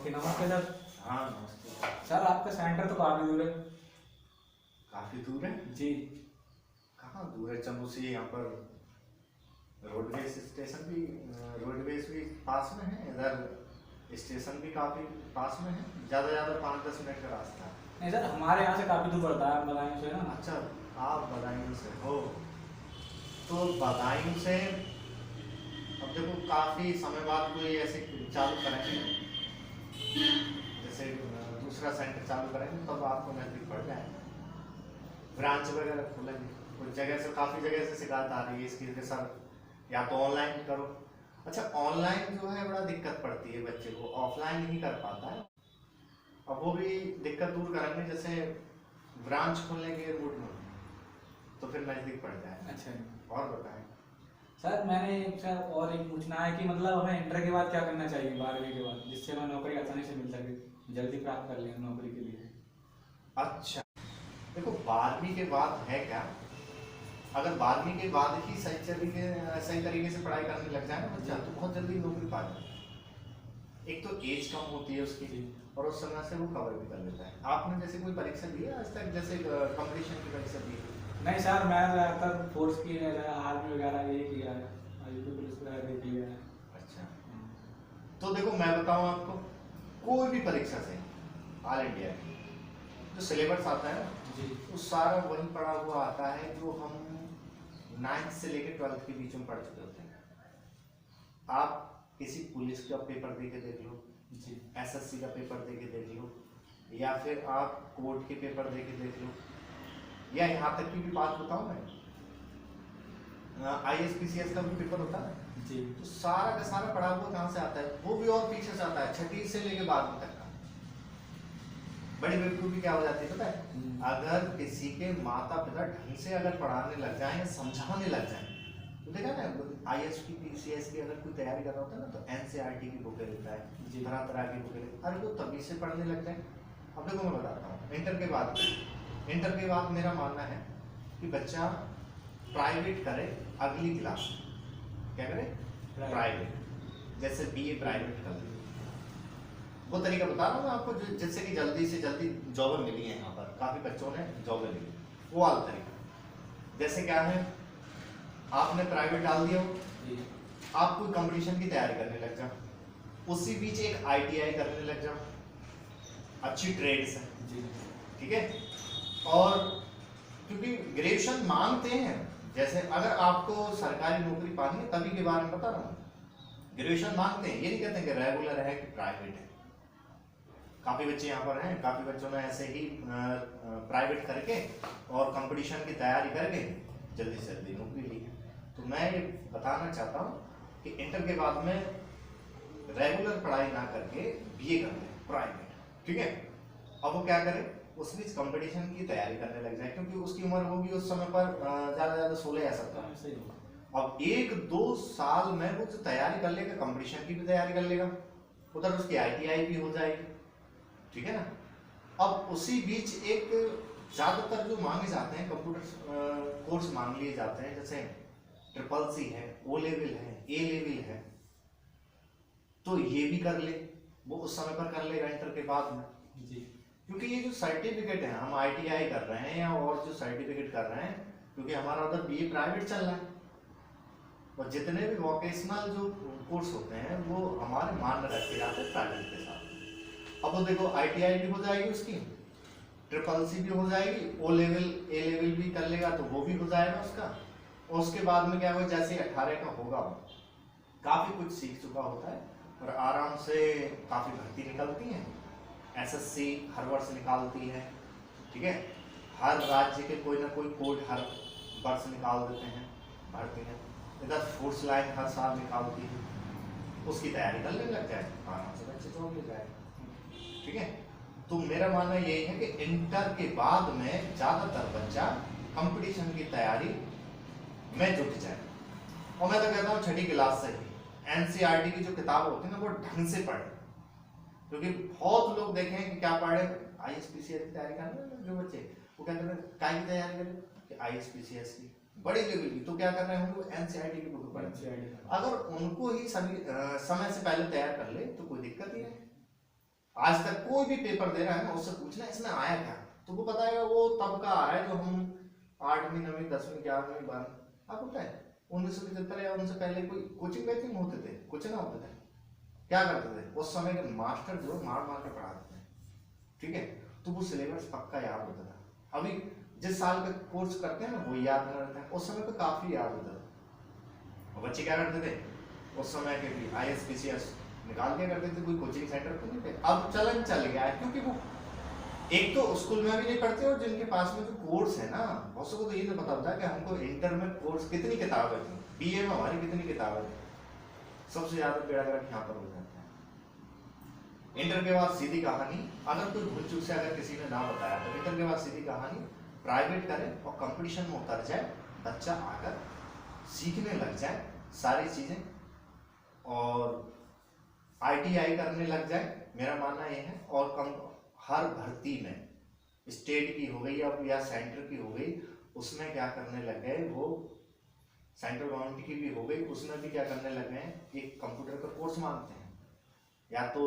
Okay, नमस्ते sir. हाँ नमस्ते। सर आपका सेंटर तो काफ़ी दूर है। काफी दूर है? जी। कहाँ दूर है? चंबू से यहाँ पर रोडवेज स्टेशन भी, रोडवेज भी पास में है, इधर स्टेशन भी काफी पास में है, ज्यादा ज्यादा 5-10 मिनट का रास्ता है। नहीं सर, हमारे यहाँ से काफ़ी दूर पड़ता है, बदायूं से ना। अच्छा, आप बदायूं से हो? तो बदायूं से अब देखो काफी समय बाद कोई ऐसे चालू करेंगे, जैसे दूसरा सेंटर चालू करेंगे तब आपको नजदीक पड़ जाएगा, ब्रांच वगैरह खोलेंगे। कुछ जगह से, काफ़ी जगह से शिकायत आ रही है इसकी कि सर या तो ऑनलाइन करो। अच्छा, ऑनलाइन जो है बड़ा दिक्कत पड़ती है बच्चे को, ऑफलाइन नहीं कर पाता है। अब वो भी दिक्कत दूर करेंगे, जैसे ब्रांच खोलेंगे एयरपोर्ट में तो फिर नज़दीक पड़ जाए। अच्छा और बताएं सर, मैंने सर और एक पूछना है कि मतलब हमें इंटर के बाद क्या करना चाहिए, 12वीं के बाद, जिससे हमें नौकरी आसानी से मिल सके, जल्दी प्राप्त कर लें नौकरी के लिए। अच्छा, देखो 12वीं के बाद है क्या, अगर 12वीं के बाद ही सही तरीके से पढ़ाई करने लग जाए ना बच्चा, तो बहुत जल्दी नौकरी पा जाए। एक तो एज कम होती है उसकी, और उस समय से वो कवर भी कर लेता है। आपने जैसे कोई परीक्षा दी है आज तक, जैसे कंपटीशन की परीक्षा दी है? नहीं सर, मैं ज़्यादातर फोर्स की आर्मी वगैरह यही किया है, यूपी पुलिस वगैरह देख लिया है। अच्छा, तो देखो मैं बताऊं आपको, कोई भी परीक्षा से ऑल इंडिया की जो सिलेबस आता है ना जी। वो सारा वही पढ़ा हुआ आता है जो हम 9th से लेकर 12th के बीच में पढ़ चुके होते हैं। आप किसी पुलिस का पेपर दे के देख लो जी। एसएससी का पेपर दे के देख लो, या फिर आप कोर्ट के पेपर दे के देख लो, या यहाँ तक की भी बात बताऊं मैं, ISPCS का भी पेपर होता है जी। तो सारा का सारा पढ़ा हुआ कहाँ से आता है? वो भी और पीछे से आता है, 6ठी से लेके 12वीं तक का। बड़ी बेवकूफ़ी क्या हो जाती है पता है? अगर किसी के माता पिता ढंग से अगर पढ़ाने लग जाए या समझाने लग जाए, तो देखा ना ISPCS की अगर कोई तैयारी कर रहा होता है ना, तो NCERT की बुकें लेता है, तरह तरह की बुकें लेता है, अरे वो तभी से पढ़ने लग जाए। अब देखो मैं बताता हूँ, इंटर के बाद मेरा मानना है कि बच्चा प्राइवेट करे अगली क्लास में। क्या करे? प्राइवेट, जैसे BA प्राइवेट कर ले। वो तरीका बता रहा हूँ मैं आपको, जिससे कि जल्दी से जल्दी जॉब मिली है। यहाँ पर काफ़ी बच्चों ने जॉब ली, वो वाला तरीका। जैसे क्या है, आपने प्राइवेट डाल दिया, आप कोई कंपटीशन की तैयारी करने लग जाओ, उसी बीच एक ITI करने लग जाओ, अच्छी ट्रेड्स है, ठीक है। और क्योंकि ग्रेजुएशन मांगते हैं, जैसे अगर आपको सरकारी नौकरी पानी है तभी के बारे में बता रहा हूँ, ग्रेजुएशन मांगते हैं, ये नहीं कहते हैं कि रेगुलर है कि प्राइवेट है। काफ़ी बच्चे यहाँ पर हैं, काफ़ी बच्चों ने ऐसे ही प्राइवेट करके और कंपटीशन की तैयारी करके जल्दी से जल्दी नौकरी ली है। तो मैं ये बताना चाहता हूँ कि इंटर के बाद में रेगुलर पढ़ाई ना करके BA कर लें प्राइवेट, ठीक है। अब वो क्या करे, उस बीच कंपटीशन की तैयारी करने लग जाए, क्योंकि उसकी उम्र होगी उस समय पर ज़्यादा ज़्यादा 16 या 17। अब 1-2 साल में वो जो तैयारी कर लेगा, कंपटीशन की भी तैयारी कर लेगा, उधर उसकी ITI भी हो जाएगी, ठीक है ना। अब उसी बीच एक ज़्यादातर जो मांगे जाते हैं कंप्यूटर कोर्स मांग लिए जाते हैं, जैसे CCC है, O लेवल है, A लेवल है, तो ये भी कर ले, वो उस समय पर कर लेगा इंटर के बाद में जी। क्योंकि ये जो सर्टिफिकेट है, हम ITI कर रहे हैं या और जो सर्टिफिकेट कर रहे हैं, क्योंकि हमारा उधर BA प्राइवेट चल रहा है, और जितने भी वोकेशनल जो कोर्स होते हैं वो हमारे मान्य रखे जाते हैं प्राइवेट के साथ। अब वो देखो ITI भी हो जाएगी उसकी, CCC भी हो जाएगी, O लेवल A लेवल भी कर लेगा तो वो भी हो जाएगा उसका। और उसके बाद में क्या होगा, जैसे 18 का होगा काफ़ी कुछ सीख चुका होता है और आराम से काफ़ी भर्ती निकलती हैं। SSC हर वर्ष निकालती है, ठीक है। हर राज्य के कोई ना कोई कोड हर वर्ष निकाल देते हैं, भर्ती है। इधर फोर्स लाइन हर साल निकालती है, उसकी तैयारी करने लग जाए, आराम से बच्चे जॉब ले जाए, ठीक है। तो मेरा मानना यही है कि इंटर के बाद में ज़्यादातर बच्चा कंपटीशन की तैयारी में जुट जाए। और मैं तो कहता हूँ 6ठी क्लास से ही NCERT की जो किताब होती है ना वो ढंग से पढ़े, क्योंकि बहुत लोग देखे हैं कि क्या पढ़े, ISPCS की तैयारी कर रहे हैं जो बच्चे, वो क्या कर रहे हैं, काय की तैयारी करें कि ISPCS की बड़ी लेवल की, तो क्या कर रहे हैं हम लोग NCERT की बुक पढ़े। अगर उनको ही सभी समय से पहले तैयार कर ले तो कोई दिक्कत ही नहीं, आज तक कोई भी पेपर दे रहा है ना, उससे पूछना इसमें आया क्या, तो वो बताएगा वो तब का आ रहा है जो हम 8वीं 9वीं 10वीं 11वीं 12वीं। आपको पता है 1975 या उनसे पहले कोई कोचिंग वैचिंग होते थे? कुछ ना होते थे। क्या करते थे उस समय के मास्टर जो मार मार के पढ़ाते थे, ठीक है, तो वो सिलेबस पक्का याद होता था। अभी जिस साल का कोर्स करते हैं ना वो याद नहीं रहता है, उस समय तो काफी याद होता था। और बच्चे क्या करते थे उस समय के भी ISPCS निकाल के करते थे, कोई कोचिंग सेंटर तो नहीं थे। अब चलन चल गया है क्योंकि वो एक तो स्कूल में भी नहीं पढ़ते, और जिनके पास में जो कोर्स है ना, बहुत से को तो ये नहीं पता होता है कि हमको इंटर में कोर्स कितनी किताबें थी, BA में हमारी कितनी किताबें थी। सबसे ज्यादा बेड़ा गर्क यहाँ पर हो जाता है। इंटर के बाद सीधी कहानी, अगर कोई भूल चूक से अगर किसी ने ना बताया तो इंटर के बाद सीधी कहानी प्राइवेट करे और कंपटीशन में उतर जाए, बच्चा आकर सीखने लग जाए सारी चीजें और ITI करने लग जाए, मेरा मानना ये है। और हर भर्ती में स्टेट की हो गई या सेंटर की हो गई, उसमें क्या करने लग गए वो, सेंट्रल गवर्नमेंट की भी हो गई, उसमें भी क्या करने लग गए एक कंप्यूटर का कोर्स मांगते हैं, या तो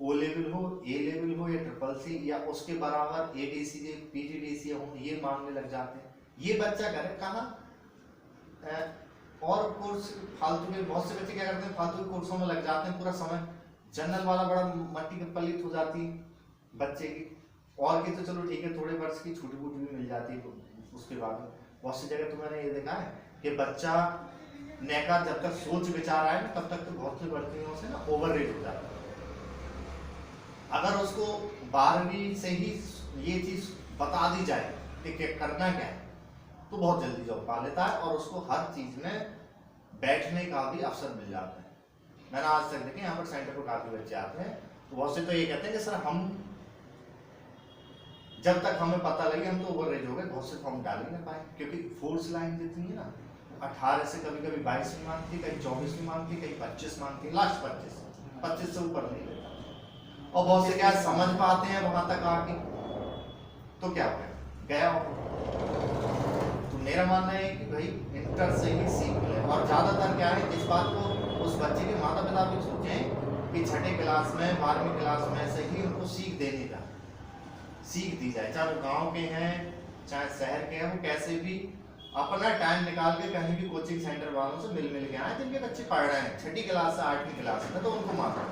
O लेवल हो, A लेवल हो या CCC या उसके बराबर ADC PGDC हो, ये मांगने लग जाते हैं। ये बच्चा करे कहाँ और कोर्स फालतू के, बहुत से बच्चे क्या करते हैं फालतू के कोर्सों में लग जाते हैं, पूरा समय जनरल वाला बड़ा मट्टी के पलित हो जाती बच्चे की। और की तो चलो ठीक है, थोड़े वर्ष की छुट्टी वूटी भी मिल जाती है उसके बाद में। बहुत सी जगह तो मैंने ये देखा है कि बच्चा नेका जब तक सोच विचार आए ना तब तक तो बहुत सी भर्तियों से ना ओवर रेट हो जाता है। अगर उसको 12वीं से ही ये चीज बता दी जाए कि करना क्या है, तो बहुत जल्दी जॉब पा लेता है और उसको हर चीज में बैठने का भी अवसर मिल जाता है। मैंने आज तक देखे यहाँ पर सेंटर पर काफी बच्चे आते हैं, तो बहुत से तो ये कहते हैं कि सर हम जब तक हमें पता लगे हम तो ओवर एज हो गए, बहुत से फॉर्म डाल ही ना पाए, क्योंकि फोर्स लाइन जितनी है ना 18 से कभी कभी 22 की मांगती, कहीं 24 की मांगती, कहीं 25 मांगती, लास्ट 25 से ऊपर नहीं लेता। और बहुत से क्या समझ पाते हैं वहां तक आके, तो क्या हो गया तो मेरा मानना है कि भाई इंटर से ही सीख मिले। और ज्यादातर क्या है, इस बात को उस बच्चे के माता पिता भी सोचें कि छठे क्लास में 12वीं क्लास में से ही उनको सीख देने का, सीख दी जाए, चाहे वो गांव के हैं चाहे शहर के हैं, वो कैसे भी अपना टाइम निकाल के कहीं भी कोचिंग सेंटर वालों से मिल के आए जिनके बच्चे पढ़ रहे हैं छठी क्लास से 8वीं क्लास में, तो उनको मारना।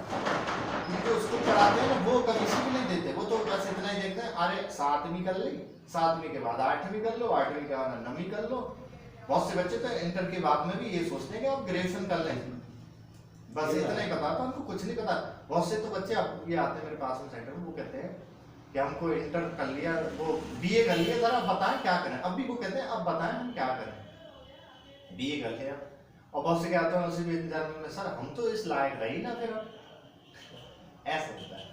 जो स्कूल पढ़ाते हैं ना वो कभी सीख नहीं देते, वो तो बस इतना ही देखते हैं, अरे 7वीं कर ली, 7वीं के बाद 8वीं कर लो, 8वीं के बाद 9वीं कर लो। बहुत से बच्चे तो इंटर के बाद में भी ये सोचते हैं कि आप ग्रेजुएशन कर लें, बस इतना ही पता था, उनको कुछ नहीं पता। बहुत से तो बच्चे अब ये आते हैं मेरे पास में सेंटर में, वो कहते हैं कि हमको इंटर कर लिया, वो BA कर लिया, जरा बताएं क्या करें। अब भी वो कहते हैं अब बताएं हम क्या करें, BA कर लिया। और बहुत से क्या आते हैं उसी भी इंतजार में, सर हम तो इस लायक रहे ही ना, फिर ऐसा होता है।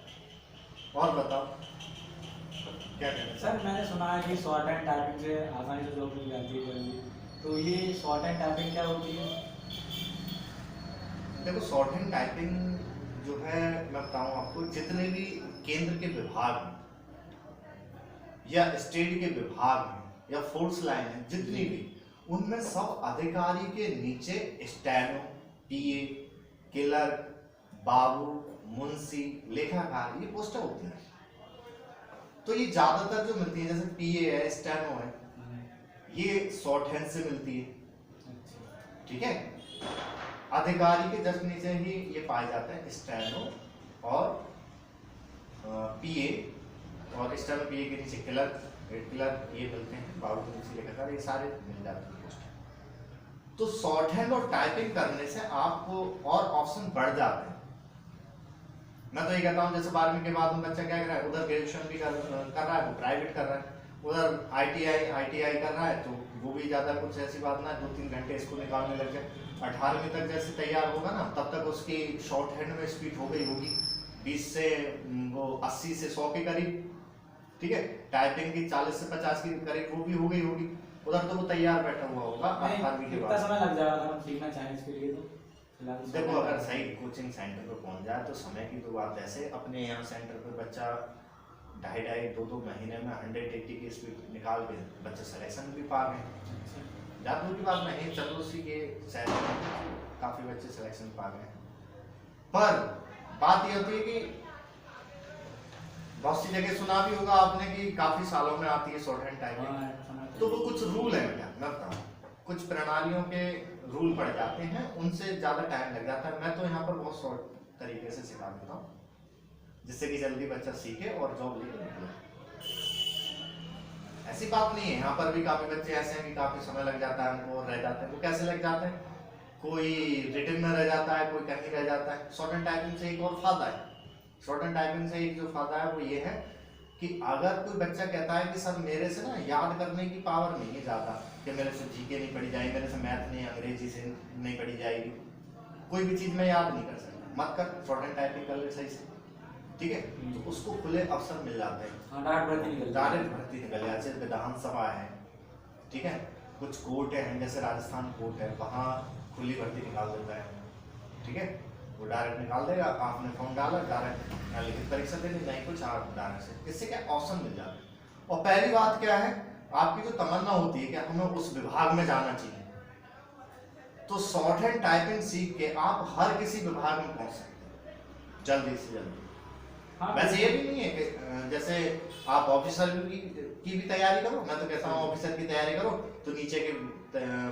और बताओ क्या करें। सर मैंने सुना है कि शॉर्ट हैंड टाइपिंग से आसानी से जॉब मिल जाती है जल्दी, तो ये शॉर्ट हैंड टाइपिंग क्या होती है? देखो शॉर्ट हैंड टाइपिंग जो है, मैं बताऊं आपको, जितने भी केंद्र के विभाग हैं या स्टेट के विभाग हैं या फोर्स लाइन है, जितनी भी, उनमें सब अधिकारी के नीचे स्टेनो, PA, क्लर्क, बाबू, मुंशी, लेखाकार, ये पोस्टें होती हैं। तो ये ज्यादातर जो मिलती है, जैसे PA है, स्टेनो है, ये शॉर्ट हैंड से मिलती है, ठीक है। अधिकारी के जस्ट नीचे ही ये पाए जाते हैं स्टेनो और PA, और स्टेनो PA के नीचे क्लर्क, हेड क्लर्क, ये मिलते हैं, बाबू के नीचे लेखाकार, ये सारे मिल जाते हैं पोस्ट। तो शॉर्ट हैंड और टाइपिंग करने से आपको और ऑप्शन बढ़ जाते हैं। मैं तो ये कहता हूँ जैसे 12वीं के बाद बच्चा क्या कर रहा है, उधर ग्रेजुएशन भी कर रहा है, वो प्राइवेट कर रहा है, उधर ITI कर रहा है, तो वो भी ज्यादा कुछ ऐसी बात ना, 2-3 घंटे इसको निकालने लग जाए। 18वीं तक जैसे तैयार होगा ना, तब तक उसकी शॉर्ट हैंड में स्पीड हो गई होगी 20 से वो 80 से 100 के करीब, ठीक है। टाइपिंग की 40 से 50 की करीब वो भी हो गई होगी, उधर तो वो तैयार बैठा हुआ होगा 18वीं के बाद। कितना समय लग जाएगा अगर हम सीखना चाहें इसके लिए? तो देखो अगर सही कोचिंग सेंटर पर पहुंच जाए तो समय की तो बात ऐसे, अपने यहाँ सेंटर पर बच्चा 2.5-2 महीने में 180 की स्पीड निकाल के बच्चे सिलेक्शन भी पा गए। जादू की बात नहीं, चंदोसी के शहर में काफी बच्चे सिलेक्शन पा गए। पर बात ये होती है कि बहुत सी जगह सुना भी होगा आपने कि काफी सालों में आती है शॉर्ट हैंड टाइपिंग। हाँ, समय तो वो कुछ रूल है बेटा, मैं बताऊँ, कुछ प्रणालियों के रूल पड़ जाते हैं, उनसे ज्यादा टाइम लग जाता है। मैं तो यहाँ पर बहुत शॉर्ट तरीके से सिखा देता हूँ जिससे कि जल्दी बच्चा सीखे और जॉब लेके निकले। ऐसी बात नहीं है, यहाँ पर भी काफी बच्चे ऐसे हैं कि काफी समय लग जाता है उनको, रह जाते हैं। वो कैसे लग जाते हैं, कोई रिटर्न में रह जाता है, कोई कहीं रह जाता है। शॉर्ट हैंड टाइपिंग से एक और फायदा है, शॉर्ट हैंड टाइपिंग से एक जो फायदा है वो ये है कि अगर कोई बच्चा कहता है कि सर मेरे से ना याद करने की पावर नहीं है ज़्यादा, कि मेरे से जीके नहीं पढ़ी जाएगी, मेरे से मैथ नहीं, अंग्रेजी से नहीं पढ़ी जाएगी, कोई भी चीज़ मैं याद नहीं कर सकता, मत कर, शॉर्ट हैंड टाइपिंग कर ले सही से, ठीक है। तो उसको खुले अवसर मिल जाते हैं, हाँ, डायरेक्ट भर्ती निकल जाती है। विधानसभा है, ठीक है, कुछ कोर्ट है, जैसे राजस्थान कोर्ट है, वहाँ खुली भर्ती निकाल देता है, ठीक है, वो डायरेक्ट निकाल देगा। आपने फॉर्म डाला, डायरेक्ट लिखित परीक्षा देनी, नहीं कुछ आप डायरेक्ट से, इससे क्या ऑप्शन मिल जाता है। और पहली बात क्या है, आपकी जो तमन्ना होती है कि हमें उस विभाग में जाना चाहिए, तो शॉर्ट हैंड टाइपिंग सीख के आप हर किसी विभाग में पहुंच सकते हैं जल्दी से जल्दी। हाँ, वैसे ये भी नहीं है कि जैसे आप ऑफिसर की भी तैयारी करो, मैं तो कहता हूँ ऑफिसर की तैयारी करो तो नीचे के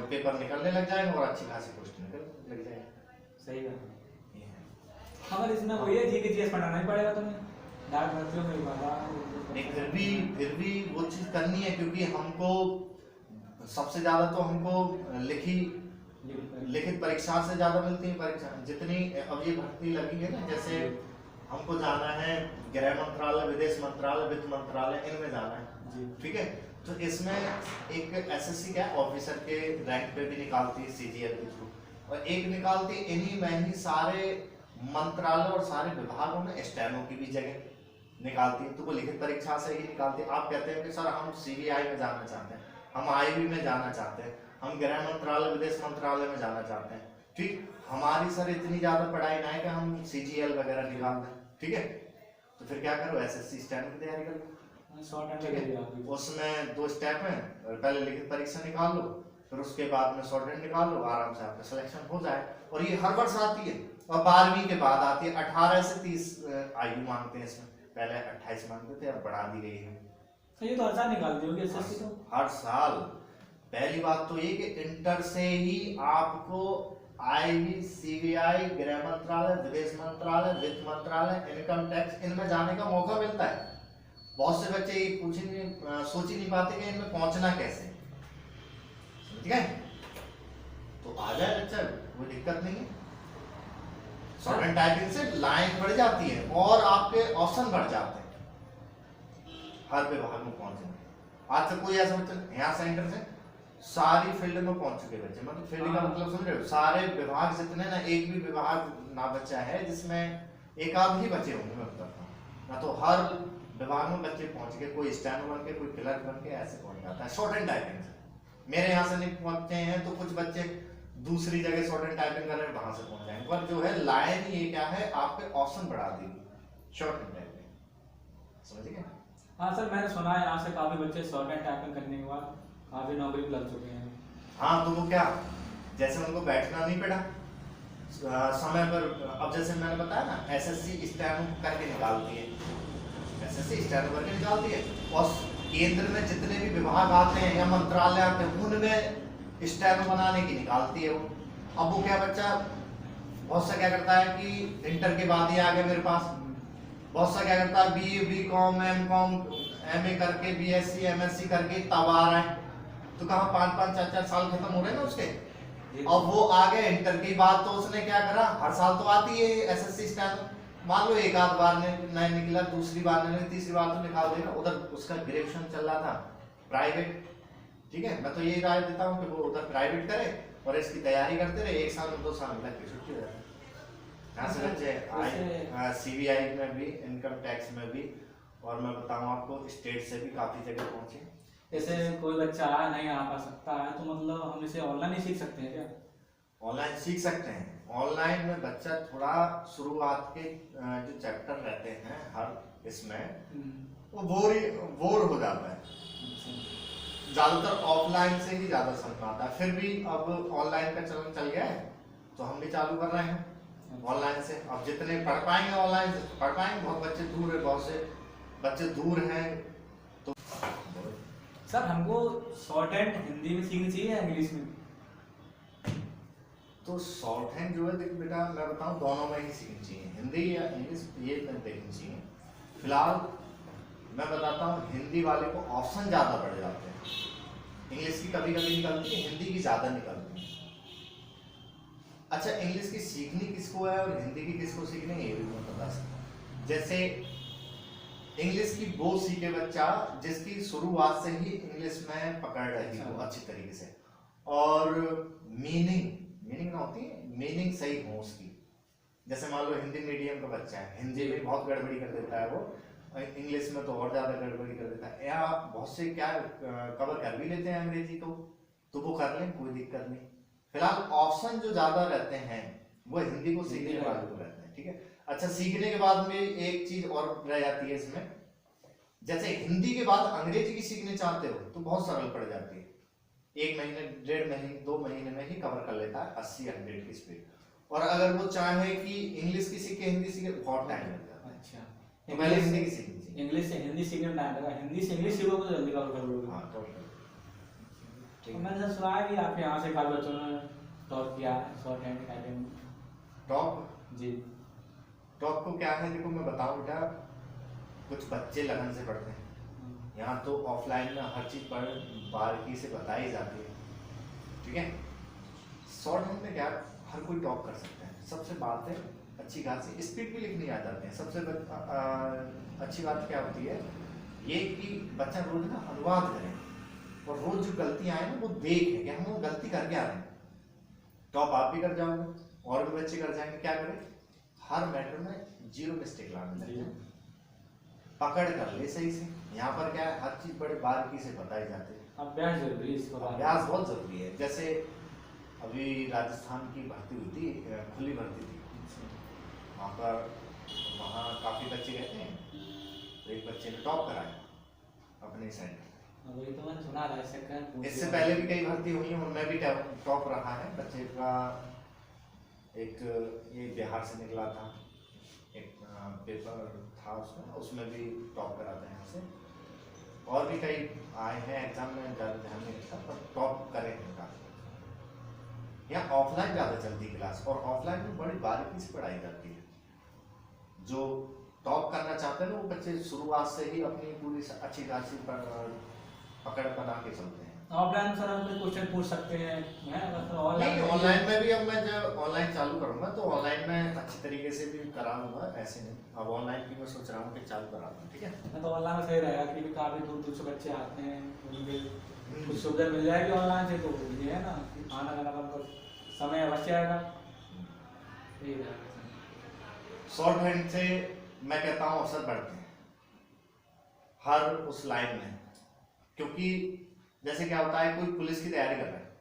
पेपर निकलने लग जाएंगे और अच्छी खासी पोस्ट निकल लग जाएंगे। सही बात है। मगर इसमें वही है, जीके जीएस पढ़ाना ही पड़ेगा तुम्हें, डाक भर्तियों में नहीं, फिर भी वो चीज करनी है, क्योंकि हमको सबसे ज्यादा तो हमको लिखित परीक्षा से ज्यादा मिलती है परीक्षा जितनी। अब ये भर्ती लगी है ना, जैसे हमको जाना है गृह मंत्रालय, विदेश मंत्रालय, वित्त मंत्रालय, इनमें जाना है, ठीक है। तो इसमें एक एसएससी क्या ऑफिसर के रैंक पे भी निकालती है सीजीएल के थ्रू, और एक निकालती है इन्हीं में ही सारे मंत्रालय और सारे विभागों में स्टेनो की भी जगह निकालती है। तो वो लिखित परीक्षा से ही निकालती है। आप कहते हैं कि सर हम सीबीआई में जाना चाहते हैं, हम आईबी में जाना चाहते हैं, हम गृह मंत्रालय, विदेश मंत्रालय में जाना चाहते हैं, ठीक, हमारी सर इतनी ज्यादा पढ़ाई ना है कि हम सीजीएल वगैरह निकाल दें, ठीक है। तो फिर क्या करो, एसएससी स्टैंड की तैयारी कर लो, उसमें 2 स्टेप हैं, पहले लिखित परीक्षा निकाल लो, फिर उसके बाद में शॉर्ट हैंड निकाल लो, आराम से आपका सिलेक्शन हो जाए। और ये हर वर्ष आती है, और 12वीं के बाद आती है। 18 से 30 आयु मांगते हैं इसमें, पहले 28 मांगते थे, अब बढ़ा दी गई है। तो ये तो हर साल निकालती होगी एसएससी तो? हर साल। पहली बात तो ये कि इंटर से ही आपको आईबी, सीबीआई, गृह मंत्रालय, विदेश मंत्रालय, वित्त मंत्रालय, इनकम टैक्स, इनमें जाने का मौका मिलता है। बहुत से बच्चे ये सोच ही नहीं पाते कि इनमें पहुंचना कैसे, ठीक है। तो आ जाए बच्चा, कोई दिक्कत नहीं है। शॉर्ट हैंड टाइपिंग से लाइन बढ़ जाती है और आपके ऑप्शन बढ़ जाते हैं हर विभाग में पहुंचने। आज तक कोई ऐसा बच्चा यहाँ सेंटर से सारी फील्ड में पहुंच चुके बच्चे, मतलब फील्ड का मतलब समझ रहे हो, सारे विभाग जितने ना, एक भी विभाग ना बच्चा है जिसमें एक आध ही बचे होंगे, मैं बताता हूँ ना। तो हर विभाग में बच्चे पहुंच गए, कोई स्टैनो बन के, कोई क्लर्क बन के, ऐसे पहुंच जाता है शॉर्ट हैंड टाइपिंग से। मेरे यहाँ से नहीं पहुंचते हैं तो कुछ बच्चे दूसरी जगह शॉर्ट हैंड टाइपिंग कर रहे हैं, वहां से पहुंच जाएंगे। पर जो है लाइन ये क्या है, आपके ऑप्शन बढ़ा देगी शॉर्ट हैंड टाइपिंग, समझ गए। हाँ सर, मैंने सुना है यहाँ से काफी बच्चे शॉर्ट हैंड टाइपिंग करने के बाद काफी नौकरी भी लग चुके हैं। हाँ, तो वो क्या, जैसे उनको बैठना नहीं पड़ा समय पर। अब जैसे मैंने बताया ना, एसएससी स्टैनो करके निकालती है, एसएससी स्टैनो करके निकालती है, और केंद्र में जितने भी विभाग आते हैं या मंत्रालय आते हैं उनमें स्टैनो बनाने की निकालती है वो। अब वो क्या बच्चा बहुत सा क्या करता है कि इंटर के बाद ही आ गया मेरे पास, बहुत सा क्या करता है बीए, बीकॉम, एमकॉम, एमए करके, बीएससी, एमएससी करके तब आ रहा है। तो कहाँ 5-5, 4-4 साल खत्म हो रहे हैं ना उसके। अब वो आ गए इंटर की बात, तो उसने क्या करा, हर साल तो आती है एसएससी स्टैनो, मान लो एक आध बार नहीं निकला, दूसरी बार नहीं, तीसरी बार तो निकाल देगा। उधर उसका ग्रेजुएशन चल रहा था प्राइवेट, ठीक है। मैं तो यही राय देता हूँ कि वो उधर प्राइवेट करे और इसकी तैयारी करते रहे, 1 साल 2 साल लग के छुट्टी हो जाए। यहाँ से बच्चे सीबीआई में भी, इनकम टैक्स में भी, और मैं बताऊँ आपको स्टेट से भी काफी जगह पहुंचे। जैसे कोई बच्चा नहीं आ पा सकता है तो मतलब हम इसे ऑनलाइन ही सीख सकते हैं क्या? ऑनलाइन सीख सकते हैं। ऑनलाइन में बच्चा थोड़ा शुरुआत के जो चैप्टर रहते हैं हर इसमें वो बोर हो जाता है, ज्यादातर ऑफलाइन से ही ज्यादा समझ में आता है। फिर भी अब ऑनलाइन का चलन चल गया है तो हम भी चालू कर रहे हैं ऑनलाइन से। अब जितने पढ़ पाएंगे ऑनलाइन से पढ़ पाएंगे, बहुत बच्चे दूर है, बहुत से बच्चे दूर हैं तो सर हमको शॉर्ट हैंड हिंदी में सीखनी चाहिए या इंग्लिश में? तो शॉर्ट हैंड जो है देख बेटा, मैं बताऊं दोनों में ही सीखनी चाहिए, हिंदी या इंग्लिश ये में देखनी चाहिए। फिलहाल मैं बताता हूँ, हिंदी वाले को ऑप्शन ज़्यादा पड़ जाते हैं, इंग्लिश की कभी कभी निकलती है, हिंदी की ज़्यादा निकलती है। अच्छा, इंग्लिश की सीखनी किसको है और हिंदी की किसको सीखनी है, ये भी मैं बता सकता हूँ। जैसे इंग्लिश की वो सीखे बच्चा जिसकी शुरुआत से ही इंग्लिश में पकड़ रही हो अच्छी तरीके से, और मीनिंग ना होती है, मीनिंग सही हो उसकी। जैसे मान लो हिंदी मीडियम का बच्चा है, हिंदी में बहुत गड़बड़ी कर देता है वो, इंग्लिश में तो और ज्यादा गड़बड़ी कर देता है, या बहुत से क्या कवर कर भी लेते हैं अंग्रेजी को, तो वो कर लें, कोई दिक्कत नहीं। फिलहाल ऑप्शन जो ज्यादा रहते हैं वो हिंदी को सीखने वाले को रहते हैं, ठीक है। अच्छा, सीखने के बाद में एक चीज और रह जाती है इसमें, जैसे हिंदी के बाद अंग्रेजी की सीखने चाहते हो तो बहुत सरल पड़ जाती है, 1 महीने 1.5 महीने 2 महीने में ही कवर कर लेता है 80-100 की स्पीड। और अगर वो चाहे कि इंग्लिश की सीखे हिंदी सीखे, बहुत टाइम लग जाता है। अच्छा, तो पहले हिंदी की सीखनी चाहिए। इंग्लिश से हिंदी सीखने में टाइम लगा, हिंदी से इंग्लिश सीखोगे तो जल्दी कवर कर लोगे। हाँ, तो ठीक है। मैंने सुना है कि आप यहाँ से काफी बच्चों ने टॉप किया है शॉर्ट हैंड अकेडमी। टॉप जी, टॉप को क्या है, देखो मैं बताऊं बेटा, कुछ बच्चे लगन से पढ़ते हैं, यहाँ तो ऑफलाइन में हर चीज पढ़ बारीकी से बताई जाती है, ठीक है। शॉर्ट हैंड में क्या, हर कोई टॉप कर सकता है, सबसे बात है अच्छी खासी स्पीड भी लिखनी आ जाती है। सबसे अच्छी बात क्या होती है ये कि बच्चा रोज ना अनुवाद करे, और रोज जो गलतियां आए ना वो देखे कि हम वो गलती करके आ रहे हैं, टॉप आप भी कर जाओगे और भी बच्चे कर जाएंगे। क्या करें, हर मैटर में 0 मिस्टेक लाने लगे, पकड़ कर ले सही से। यहाँ पर क्या है, हर चीज बड़े बारीकी से बताई जाती है, अभ्यास जरूरी है, इसको अभ्यास बहुत जरूरी है। जैसे अभी राजस्थान की भर्ती हुई थी, खुली भर्ती थी, वहाँ पर वहाँ काफी बच्चे गए थे, तो एक बच्चे ने टॉप कराया अपने सेंटर। वही तो मैंने सुना था, इससे पहले भी कई भर्ती हुई हैं, उनमें भी टॉप रहा है बच्चे का। एक ये बिहार से निकला था, एक पेपर था उसमें भी टॉप कराते हैं यहाँ से, और भी कई आए हैं एग्जाम में, ज़्यादा ध्यान नहीं रखता पर टॉप करे हैं काफी। यहाँ ऑफलाइन ज़्यादा चलती है क्लास, और ऑफलाइन में बड़ी बारीकी से पढ़ाई जाती है। जो टॉप करना चाहते हैं ना वो बच्चे शुरुआत से ही अपनी पूरी अच्छी खासी पकड़ बना के चलते हैं। ऑफलाइन में सर हम क्वेश्चन पूछ सकते हैं, नहीं, ऑनलाइन में भी अब मैं जब ऑनलाइन चालू करूंगा तो ऑनलाइन में अच्छी तरीके से भी कराऊंगा, ऐसे नहीं। अब ऑनलाइन की मैं सोच रहा हूँ कि चालू करा दूं, ठीक है। तो ऑनलाइन में सही रहेगा कि काफी दूर दूर से बच्चे आते हैं, उनके कुछ सुविधा मिल जाएगी ऑनलाइन से, तो ये है ना आना जाना का समय बच जाएगा। शॉर्ट हैंड से मैं कहता हूँ अवसर बढ़ते हैं हर उस लाइन में, क्योंकि जैसे क्या होता है, कोई पुलिस की तैयारी कर रहा है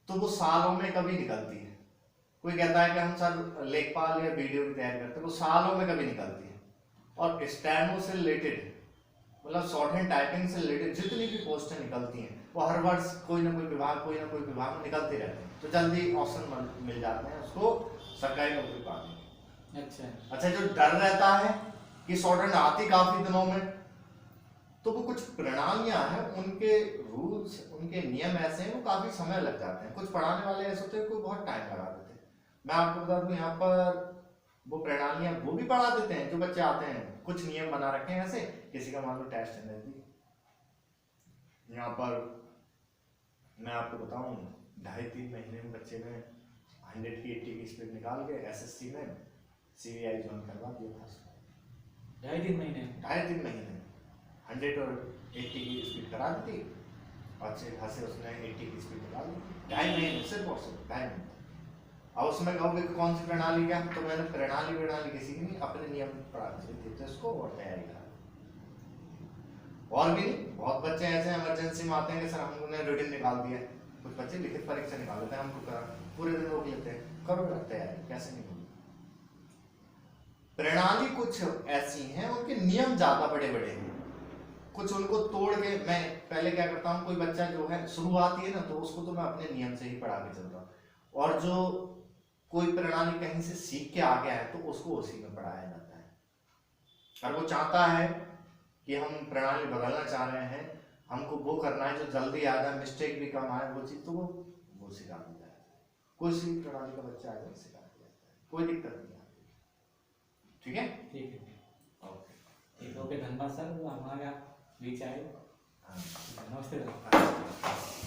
तो वो सालों में कभी निकलती है। कोई कहता है कि हम सर लेखपाल या वीडियो की तैयारी करते हैं, वो सालों में कभी निकलती है। और स्टैनो से रिलेटेड, मतलब शॉर्ट हैंड टाइपिंग से रिलेटेड जितनी भी पोस्टें निकलती हैं वो हर वर्ष कोई ना कोई विभाग में निकलते रहते हैं, तो जल्दी ऑप्शन मिल जाते हैं उसको सरकारी नौकरी पाने। अच्छा, जो डर रहता है कि शॉर्ट हैंड आती काफी दिनों में, तो वो कुछ प्रणालियां हैं, उनके रूल्स उनके नियम ऐसे हैं, वो काफी समय लग जाते हैं। कुछ पढ़ाने वाले ऐसे होते हैं कोई बहुत टाइम लगा देते हैं। मैं आपको बता दूं, यहाँ पर वो प्रणालियां वो भी पढ़ा देते हैं जो बच्चे आते हैं, कुछ नियम बना रखे हैं ऐसे। किसी का मान लो टेस्ट है नजदीक, यहाँ पर मैं आपको बताऊं 2.5-3 महीने में बच्चे ने 100 की 80 की स्पीड निकाल के एसएससी में CVI ज्वाइन करवा दिया था। 2.5-3 महीने 100 और 80 की स्पीड करा दी थी, अच्छे खासे उसने 80 की स्पीड निकाल दी 2.5 महीने, सिर्फ और सिर्फ 2.5 महीने। अब उसमें कहोगे कि कौन सी प्रणाली क्या, तो मैंने प्रणाली किसी की नहीं, अपने नियम पढ़ा देते उसको और तैयारी करा। और भी नहीं, बहुत बच्चे ऐसे इमरजेंसी में आते हैं कि सर हमने रीडिंग निकाल दिया, कुछ बच्चे लिखित परीक्षा निकाल लेते हैं, हमको करा पूरे दिन रोक लेते हैं, करो तैयारी, कैसे नहीं होगी। प्रणाली कुछ ऐसी हैं, उनके नियम ज्यादा बड़े बड़े हैं, कुछ उनको तोड़ के मैं पहले क्या करता हूँ, कोई बच्चा जो है शुरुआती है ना, तो उसको तो मैं अपने नियम से ही पढ़ा के चलता हूँ, और जो कोई प्रणाली कहीं से सीख के आ गया है तो उसको उसी में पढ़ाया जाता है। और वो चाहता है कि हम प्रणाली बदलना चाह रहे हैं, हमको वो करना है जो जल्दी आ जाए, मिस्टेक भी कम आए, वो चीज़ तो वो सिखा दिया है। कोई सी प्रणाली का बच्चा आएगा सिखा दिया जाता है, कोई दिक्कत नहीं आती। ठीक है, ठीक है, ओके, ठीक है, ओके, धन्यवाद सर, हमारे यहाँ बीच आए। हाँ, नमस्ते सर।